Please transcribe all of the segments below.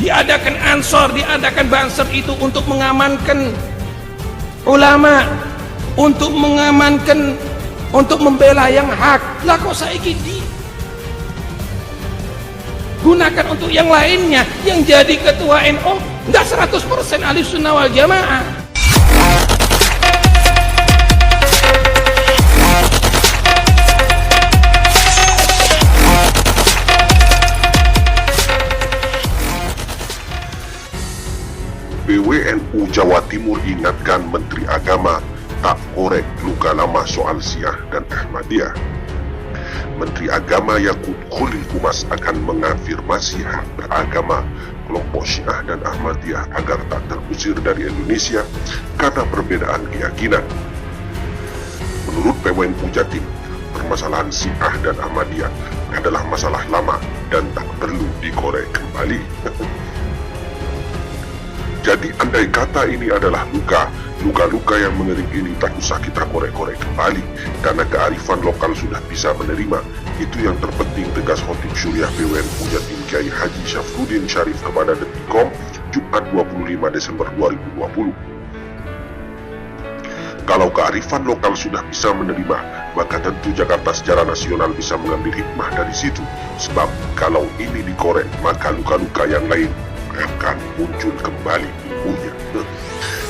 diadakan ansor, diadakan banser itu untuk mengamankan ulama, untuk mengamankan, untuk membela yang hak. Lah kok saiki gunakan untuk yang lainnya. Yang jadi ketua NU enggak 100% ahli sunnah wal jamaah. PWNU Jawa Timur ingatkan Menteri Agama tak korek luka lama soal Syiah dan Ahmadiyah. Menteri Agama Yakut Khalil Qumas akan mengafirmasi hak beragama kelompok Syiah dan Ahmadiyah agar tak terusir dari Indonesia karena perbedaan keyakinan. Menurut PWNU Jatim, permasalahan Syiah dan Ahmadiyah adalah masalah lama dan tak perlu dikorek kembali. Jadi andai kata ini adalah luka-luka yang mengering ini tak usah kita korek-korek kembali, karena kearifan lokal sudah bisa menerima. Itu yang terpenting, tegas Khotib Syuriah PWNU Jatim Kiai Haji Syafruddin Syarif kepada Detikcom Jumat 25 Desember 2020. Kalau kearifan lokal sudah bisa menerima, maka tentu Jakarta secara nasional bisa mengambil hikmah dari situ. Sebab kalau ini dikorek, maka luka-luka yang lain akan muncul kembali.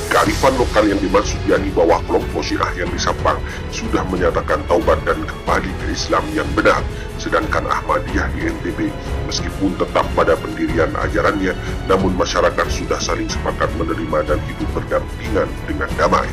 Kearifan lokal yang dimaksud yakni bahwa kelompok Syiah yang di Sampang sudah menyatakan taubat dan kembali ke Islam yang benar, sedangkan Ahmadiyah di NTB meskipun tetap pada pendirian ajarannya, namun masyarakat sudah saling sepakat menerima dan hidup berdampingan dengan damai.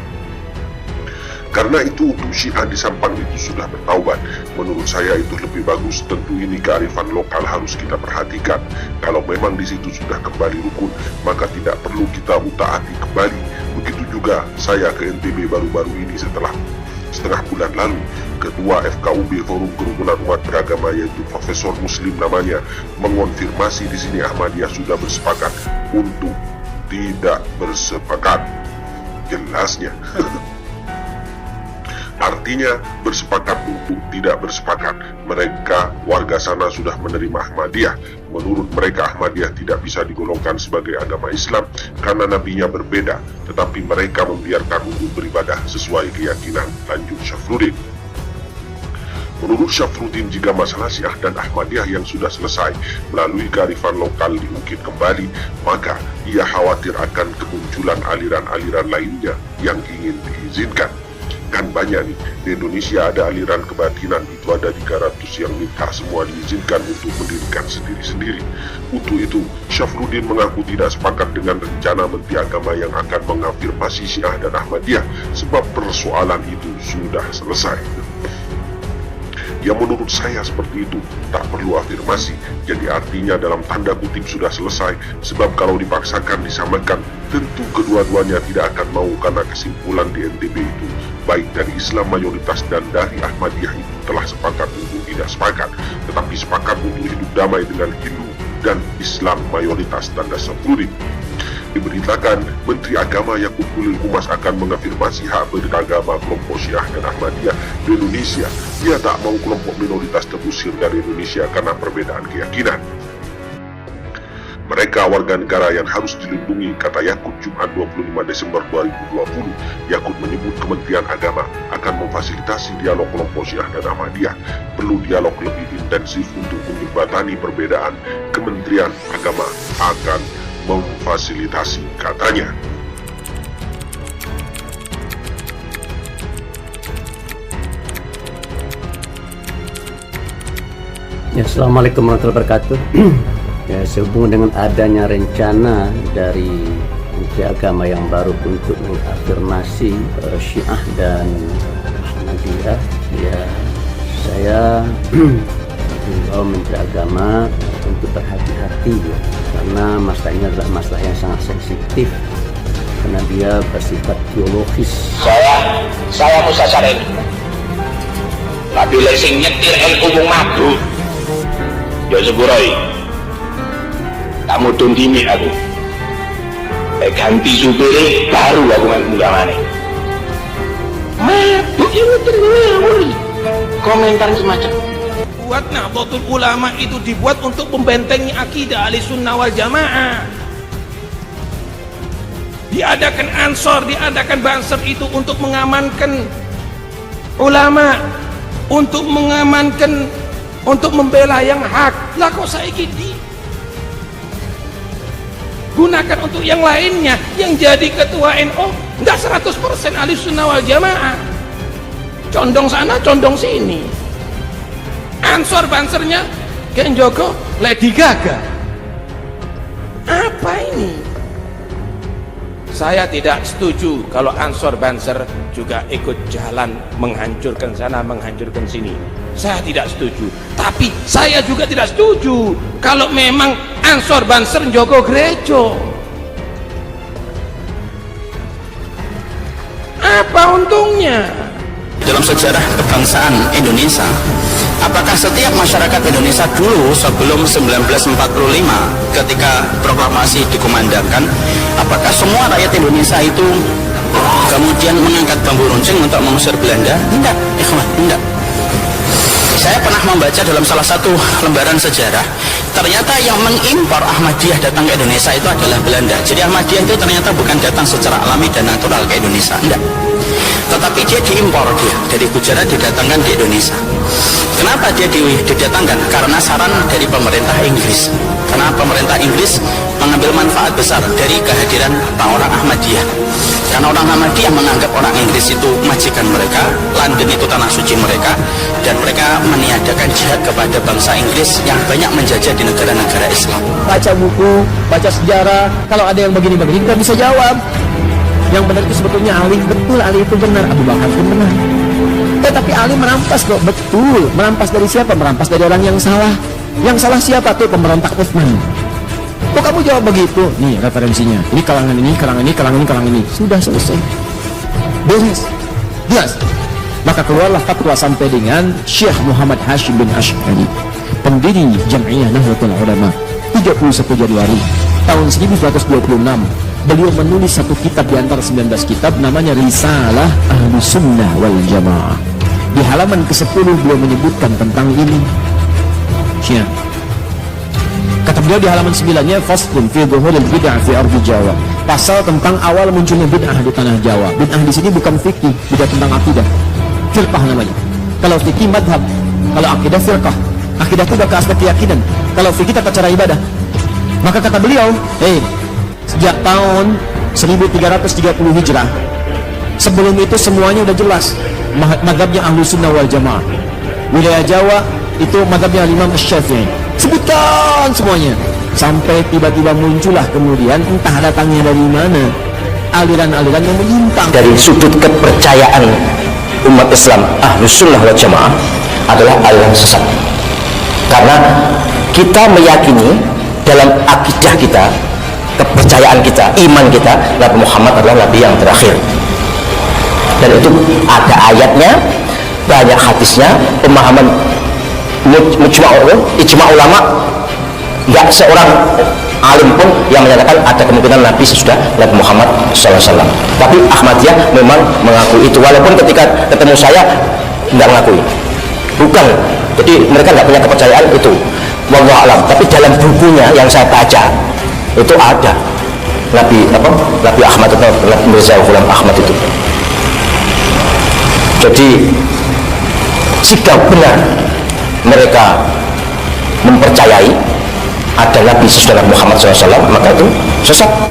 Karena itu untuk Syiah di Sampang itu sudah bertaubat. Menurut saya itu lebih bagus. Tentu ini kearifan lokal harus kita perhatikan. Kalau memang di situ sudah kembali rukun, maka tidak perlu kita utaati kembali. Begitu juga saya ke NTB baru-baru ini setengah bulan lalu. Ketua FKUB Forum Kerumunan Umat Beragama yaitu Profesor Muslim namanya mengonfirmasi di sini Ahmadiyah sudah bersepakat untuk tidak bersepakat. Jelasnya. Artinya bersepakat untuk tidak bersepakat. Mereka warga sana sudah menerima Ahmadiyah. Menurut mereka Ahmadiyah tidak bisa digolongkan sebagai agama Islam karena nabinya berbeda, tetapi mereka membiarkan untuk beribadah sesuai keyakinan, lanjut Syafruddin. Menurut Syafruddin, jika masalah Syiah dan Ahmadiyah yang sudah selesai melalui kearifan lokal diungkit kembali, maka ia khawatir akan kemunculan aliran-aliran lainnya yang ingin diizinkan. Kan banyak nih, di Indonesia ada aliran kebatinan, itu ada 300 yang minta semua diizinkan untuk mendirikan sendiri-sendiri. Untuk itu, Syafruddin mengaku tidak sepakat dengan rencana Menteri Agama yang akan mengafirmasi Syiah dan Ahmadiyah, sebab persoalan itu sudah selesai. Yang menurut saya seperti itu, tak perlu afirmasi, jadi artinya dalam tanda kutip sudah selesai, sebab kalau dipaksakan disamakan, tentu kedua-duanya tidak akan mau karena kesimpulan di NTB itu, baik dari Islam mayoritas dan dari Ahmadiyah itu telah sepakat untuk tidak sepakat, tetapi sepakat untuk hidup damai dengan Hindu dan Islam mayoritas, tanda Syafruddin. Diberitakan, Menteri Agama Yakut Khalil Qumas akan mengafirmasi hak beragama kelompok Syiah dan Ahmadiyah di Indonesia. Dia tak mau kelompok minoritas terusir dari Indonesia karena perbedaan keyakinan. Mereka warga negara yang harus dilindungi, kata Yakut Jumat 25 Desember 2020. Yakut menyebut Kementerian Agama akan memfasilitasi dialog kelompok Syiah dan Ahmadiyah. Perlu dialog lebih intensif untuk menjembatani perbedaan. Kementerian Agama akan memfasilitasi, katanya. Ya, Assalamualaikum warahmatullahi wabarakatuh. Ya, sehubungan dengan adanya rencana dari Menteri Agama yang baru untuk mengafirmasi Syiah dan Ahmadiyah, ya saya mengimbau Menteri Agama untuk berhati-hati, ya, karena masalah ini adalah masalah yang sangat sensitif karena dia bersifat teologis. Saya Musa Sareni. Tapi sing nyetir NU mung mabuk. Ya sepuroi. Tak mudun dini aku. Ganti supir baru aku main munggah-maneh. Mabuk ya nyetir ngawur. Komentar semacam dibuat Nahdlatul Ulama itu dibuat untuk membentengi akidah Ahlussunnah wal Jamaah. Diadakan Ansor, diadakan Banser itu untuk mengamankan ulama, untuk mengamankan, untuk membela yang hak. Lah kok saiki gunakan untuk yang lainnya. Yang jadi ketua NU enggak 100% Ahlussunnah wal Jamaah, condong sana condong sini. Ansor Bansernya Ken Joko Lady Gaga. Apa ini? Saya tidak setuju kalau Ansor Banser juga ikut jalan menghancurkan sana menghancurkan sini. Saya tidak setuju. Tapi saya juga tidak setuju kalau memang Ansor Banser Joko Gerejo. Apa untungnya? Dalam sejarah kebangsaan Indonesia, apakah setiap masyarakat Indonesia dulu sebelum 1945 ketika proklamasi dikumandangkan, apakah semua rakyat Indonesia itu kemudian mengangkat bambu runcing untuk mengusir Belanda? Tidak, ikhwan, tidak. Saya pernah membaca dalam salah satu lembaran sejarah, ternyata yang mengimpor Ahmadiyah datang ke Indonesia itu adalah Belanda. Jadi Ahmadiyah itu ternyata bukan datang secara alami dan natural ke Indonesia, tidak. Tetapi dia diimpor, dia dari Gujarat didatangkan di Indonesia. Kenapa dia didatangkan? Karena saran dari pemerintah Inggris. Karena pemerintah Inggris mengambil manfaat besar dari kehadiran orang-orang Ahmadiyah. Karena orang Ahmadiyah menganggap orang Inggris itu majikan mereka, London itu tanah suci mereka, dan mereka meniadakan jihad kepada bangsa Inggris yang banyak menjajah di negara-negara Islam. Baca buku, baca sejarah, kalau ada yang begini-begini kita bisa jawab. Yang benar itu sebetulnya Ali, betul Ali itu benar, Abu Bakar pun benar. Tapi Ali merampas kok, betul. Merampas dari siapa? Merampas dari orang yang salah. Yang salah siapa tuh? Pemberontak Utsman. Kok kamu jawab begitu? Nih referensinya. Ini kalangan ini, kalangan ini, kalangan ini, kalangan ini. Sudah selesai. Beres. Jelas. Maka keluarlah fatwa sampai dengan Syekh Muhammad Hashim bin Asy'ari, pendiri Jam'iyah Nahdlatul Ulama, 31 Januari tahun 1926. Beliau menulis satu kitab di antara 19 kitab, namanya Risalah Ahlussunnah wal Jamaah. Di halaman ke-10 beliau menyebutkan tentang ini. Ya. Kata beliau di halaman 9-nya, Faslun fi dhuhuril bid'ah fi ardi Jawa. Pasal tentang awal munculnya bid'ah di tanah Jawa. Bid'ah di sini bukan fikih, bid'ah tentang akidah. Firqah namanya. Kalau fikih madhab, kalau akidah firqah. Akidah itu udah ke aspek keyakinan. Kalau fikih tata cara ibadah. Maka kata beliau, sejak tahun 1330 Hijrah, sebelum itu semuanya udah jelas mazhabnya Ahlussunnah wal Jamaah. Wilayah Jawa itu mazhabnya Imam Syafi'i. Sebutkan semuanya sampai tiba-tiba muncullah kemudian entah datangnya dari mana aliran-aliran yang menyimpang. Dari sudut kepercayaan umat Islam Ahlussunnah wal Jamaah adalah aliran sesat, karena kita meyakini dalam akidah kita, kepercayaan kita, iman kita, Nabi Muhammad adalah Nabi yang terakhir. Dan itu ada ayatnya, banyak hadisnya, pemahaman ijma ulama. Nggak seorang alim pun yang menyatakan ada kemungkinan Nabi sesudah Nabi Muhammad SAW. Tapi Ahmadiyah memang mengakui itu, walaupun ketika ketemu saya nggak mengakui. Bukan, jadi mereka nggak punya kepercayaan itu. Wallahu alam. Tapi dalam bukunya yang saya baca itu ada Nabi Ahmad atau Nabi Mirza Ghulam Ahmad itu. Jadi jika benar mereka mempercayai ada Nabi sesudah Muhammad SAW, maka itu sesat.